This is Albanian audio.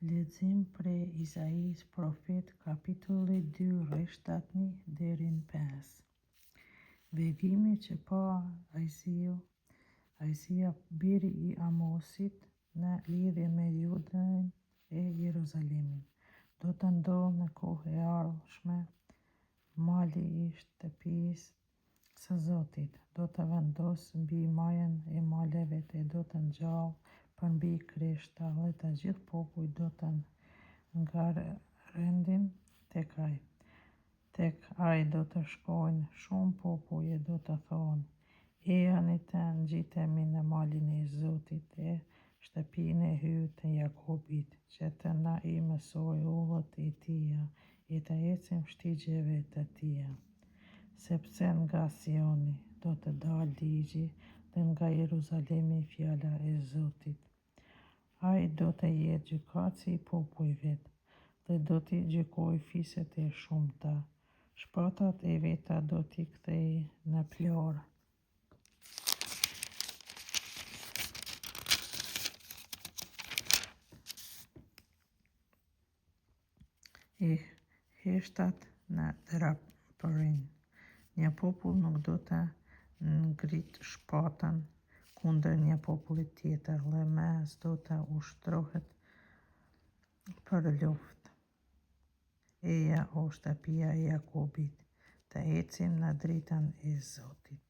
Lexim prej Isaias profet, kapitulli 2, rresht 7 deri në 5. Vegimi që pa Aisia biri i Amosit në lidhje me Judën e Jeruzalemin. Do të ndodhë në kohë e ardhshme, mali i shtëpisë së Zotit do të vendosë mbi majën e maleve dhe do të ngjallë përmbi krishta dhe të gjithë popujt do të ngarendin tek ai. Tek ai do të shkojnë shumë popull e do të thonë: Ejani të ngjitemi në malin e Zotit e shtëpinë e hyjë të Jakobit, që të na I mësoj udhët e tia e të ecim shtigjeve të tia. Sepse nga Sioni do të dalë ligji dhe nga Jeruzalemi fjala e Zotit. Ai do të jetë gjykatësi I popujve dhe do t'i gjykojë fiset e shumta. Shpatat e veta do t'i kthejë në plorë. E heshtat në drapërin. Një popull nuk do të ngritë shpatën kundër një populli tjetër dhe mes do të ushtrohet për luftë. Eja o shtëpia e Jakobit, të ecim në dritën e Zotit.